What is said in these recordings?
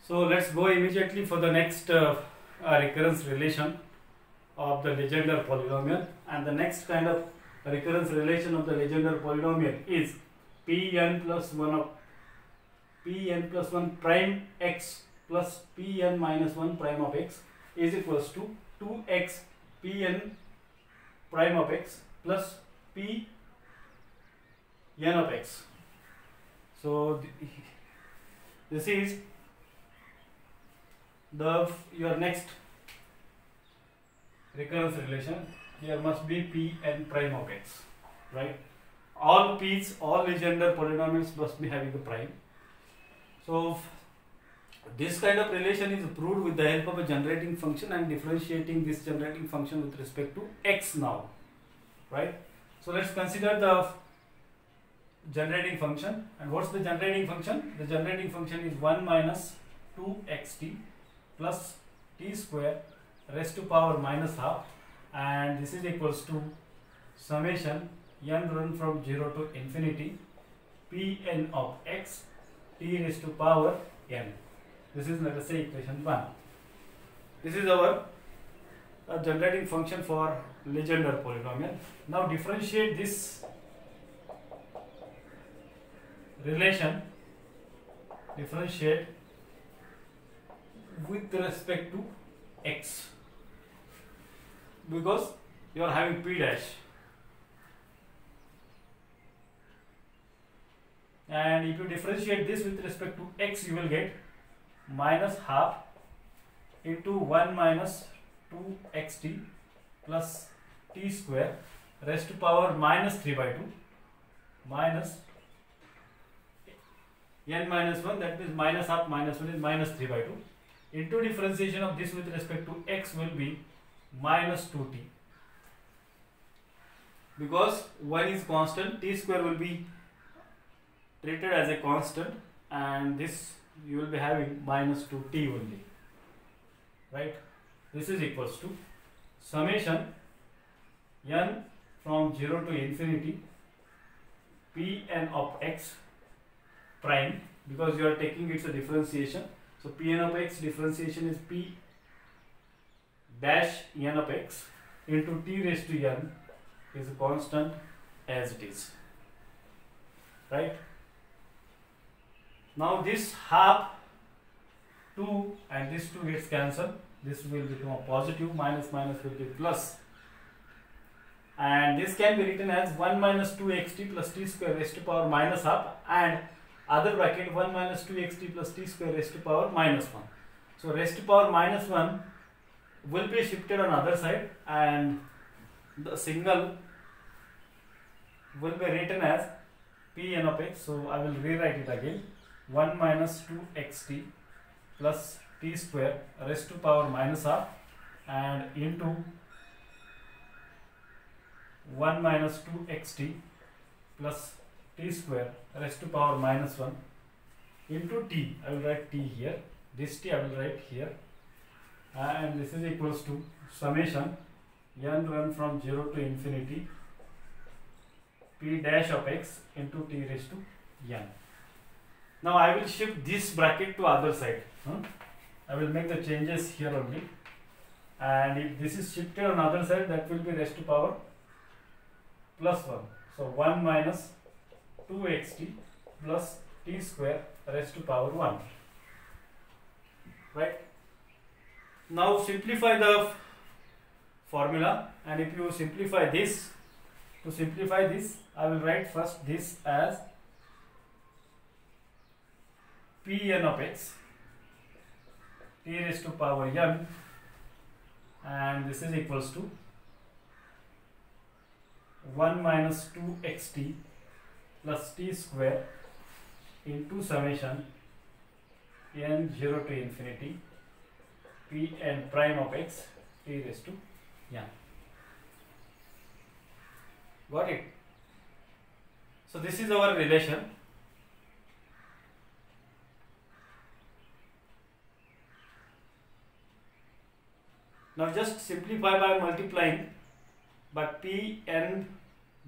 So let's go immediately for the next recurrence relation of the Legendre polynomial, and the next kind of recurrence relation of the Legendre polynomial is Pn plus 1 of Pn plus 1 prime x plus Pn minus 1 prime of x is equals to 2x Pn prime of x plus Pn of x. So this is your next recurrence relation. Here must be Pn prime of x, right? All p's, all Legendre polynomials must be having a prime. So this kind of relation is proved with the help of a generating function and differentiating this generating function with respect to x now, right? So let's consider the generating function. And what's the generating function? The generating function is 1 minus 2xt plus t square raised to power minus half, and this is equals to summation n run from 0 to infinity Pn of x t raised to power n. This is, let us say, equation 1. This is our generating function for Legendre polynomial. Now differentiate this relation, differentiate with respect to x, because you are having p dash, and if you differentiate this with respect to x, you will get minus half into 1 minus 2xt plus t square raised to power minus 3 by 2 minus n minus 1, that means minus half minus 1 is minus 3 by 2 into differentiation of this with respect to x will be minus 2t, because 1 is constant, t square will be treated as a constant, and this you will be having minus 2t only, right? This is equals to summation n from 0 to infinity Pn of x prime, because you are taking its a differentiation. So Pn of x differentiation is P dash n of x into t raised to n is a constant as it is, right? Now this half 2 and this 2 gets cancelled. This will become a positive, minus minus will be plus, and this can be written as 1 minus 2xt plus t square raised to power minus half, and other bracket 1 minus 2xt plus t square raised to power minus 1. So raised to power minus 1 will be shifted on other side, and the signal will be written as Pn of x. So I will rewrite it again: 1 minus 2xt plus t square raised to power minus half, and into 1 minus 2xt plus t square raised to power minus 1 into t. I will write t here, this t I will write here, and this is equals to summation n run from 0 to infinity p dash of x into t raised to n. Now I will shift this bracket to other side. I will make the changes here only, and if this is shifted on other side, that will be raised to power plus 1. So 1 minus 2xt plus t square raised to power 1, right? Now simplify the formula, and if you simplify this, to simplify this, I will write first this as Pn of x t raised to power n, and this is equals to 1 minus 2xt plus t square into summation n 0 to infinity Pn prime of x t raised to n. Got it? So this is our relation. Now just simplify by multiplying by Pn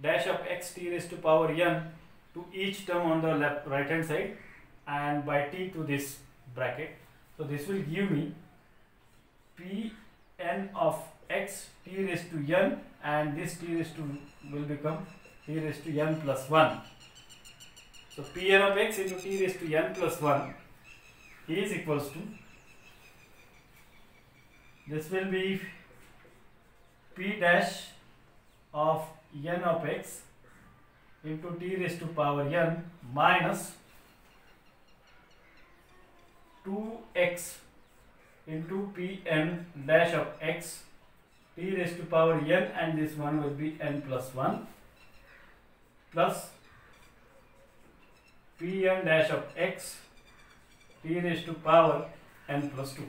dash of x t raised to power n to each term on the right hand side, and by t to this bracket. So this will give me Pn of x t raised to n, and this t raised to will become t raised to n plus 1. So Pn of x into t raised to n plus 1 is equals to, this will be P dash of n of x into t raised to power n minus 2x into Pn dash of x t raised to power n, and this one will be n plus 1, plus Pn dash of x t raised to power n plus 2.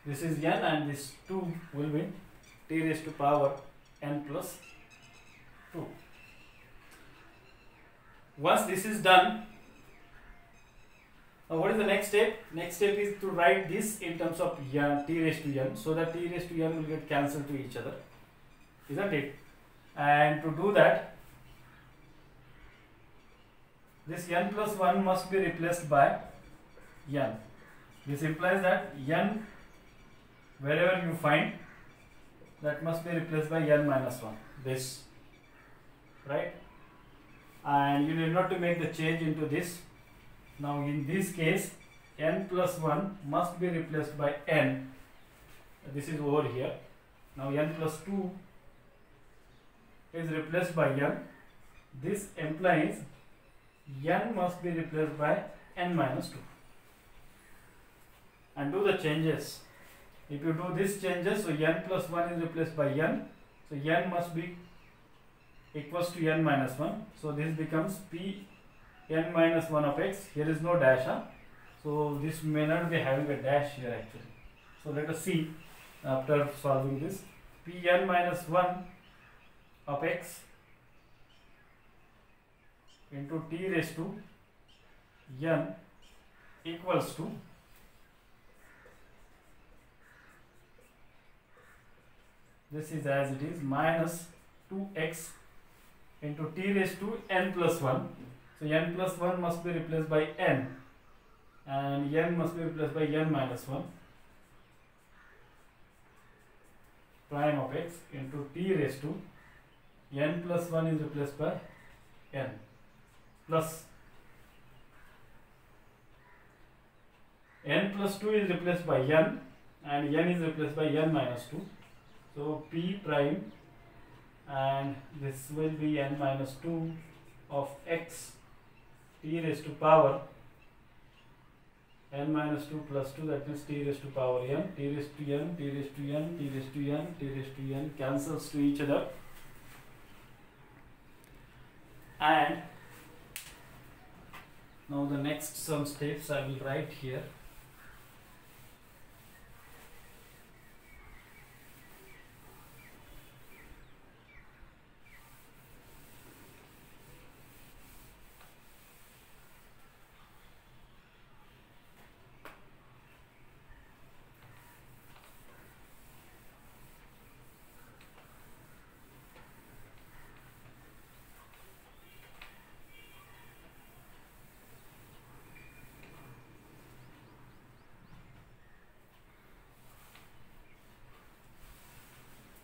This is n, and this 2 will be t raised to power n plus 2. Once this is done, now what is the next step? Next step is to write this in terms of n, t raised to n, so that t raised to n will get cancelled to each other, isn't it? And to do that, this n plus 1 must be replaced by n. This implies that n, wherever you find, that must be replaced by n minus 1, this, right? And you need not to make the change into this. Now in this case, n plus 1 must be replaced by n. This is over here. Now n plus 2 is replaced by n. This implies n must be replaced by n minus 2. And do the changes. If you do these changes, so n plus 1 is replaced by n. So n must be equals to n minus 1. So this becomes P n minus 1 of x. Here is no dash, so this may not be having a dash here actually. So let us see after solving this. P n minus 1 of x into t raised to n equals to, this is as it is, minus 2x into t raised to n plus 1. So n plus 1 must be replaced by n, and n must be replaced by n minus 1 prime of x into t raised to n plus 1 is replaced by n, plus n plus 2 is replaced by n, and n is replaced by n minus 2. So p prime, and this will be n minus 2 of x t raised to power n minus 2 plus 2, that means t raised to power n, t raised to n, t raised to n, t raised to n, t raised to n cancels to each other. And now the next some steps I will write here.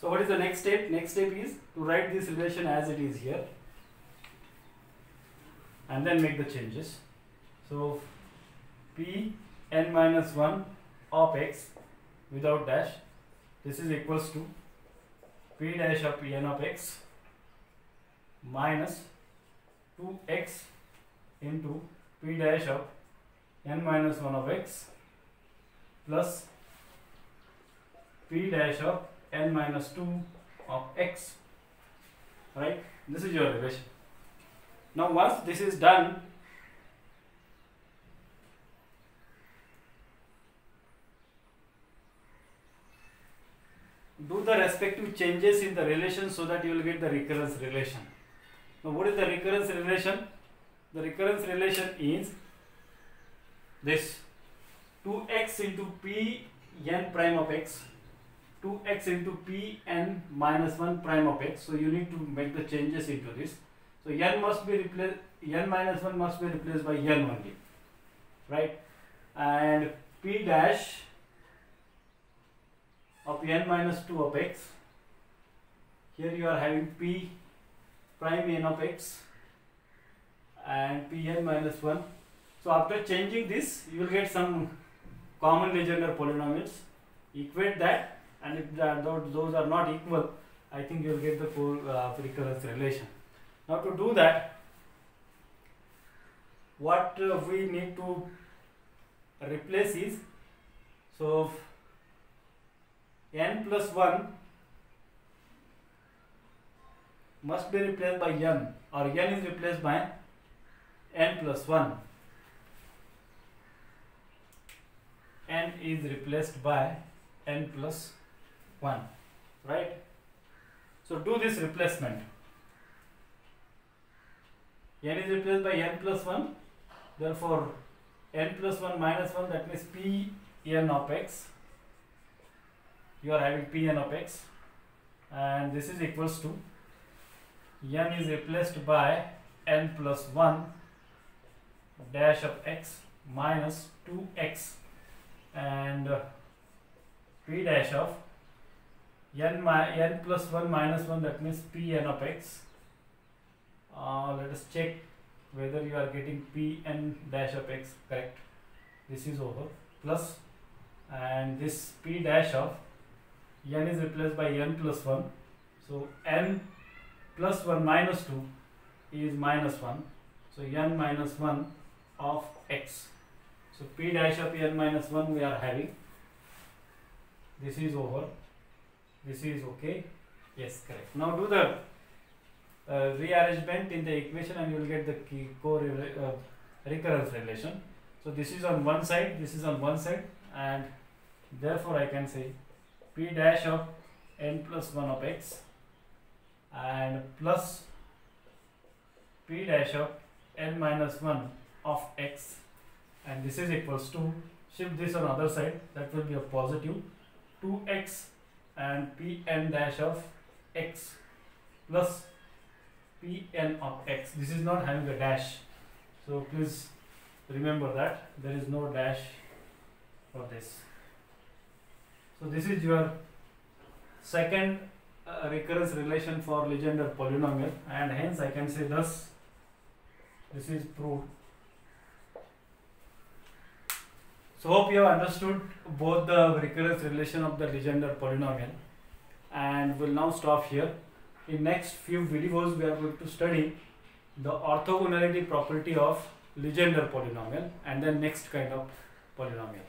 So what is the next step? Next step is to write this relation as it is here and then make the changes. So P n minus 1 of x without dash, this is equals to P dash of n of x minus 2x into P dash of n minus 1 of x plus P dash of n minus 2 of x, right? This is your relation. Now once this is done, do the respective changes in the relation so that you will get the recurrence relation. Now what is the recurrence relation? The recurrence relation is this 2x into p n prime of x, 2x into p n minus 1 prime of x. So you need to make the changes into this. So n must be replaced, n minus 1 must be replaced by n only, right? And p dash of n minus 2 of x. Here you are having p prime n of x and pn minus 1. So after changing this, you will get some common Legendre polynomials. Equate that, and if those are not equal, I think you will get the recurrence relation. Now to do that, what we need to replace is, so n plus 1 must be replaced by n, or n is replaced by n plus 1. N is replaced by n plus 1, right? So do this replacement. N is replaced by n plus 1, therefore n plus 1 minus 1, that means p n of x. You are having p n of x, and this is equals to n is replaced by n plus 1 dash of x minus 2x, and p dash of n plus 1 minus 1, that means p n of x. Let us check whether you are getting p n dash of x correct. This is over, plus, and this p dash of n is replaced by n plus 1, so n plus 1 minus 2 is minus 1, so n minus 1 of x. So p dash of n minus 1 we are having. This is over. This is okay. Yes, correct. Now do the rearrangement in the equation, and you will get the recurrence relation. So this is on one side, this is on one side, and therefore I can say p dash of n plus 1 of x and plus p dash of n minus 1 of x, and this is equals to, shift this on other side, that will be a positive 2x and pn dash of x plus pn of x. This is not having a dash, so please remember that there is no dash for this. So this is your second recurrence relation for Legendre polynomial, and hence I can say thus this is proved. So hope you have understood both the recurrence relation of the Legendre polynomial, and we'll now stop here. In next few videos we are going to study the orthogonality property of Legendre polynomial, and then next kind of polynomial.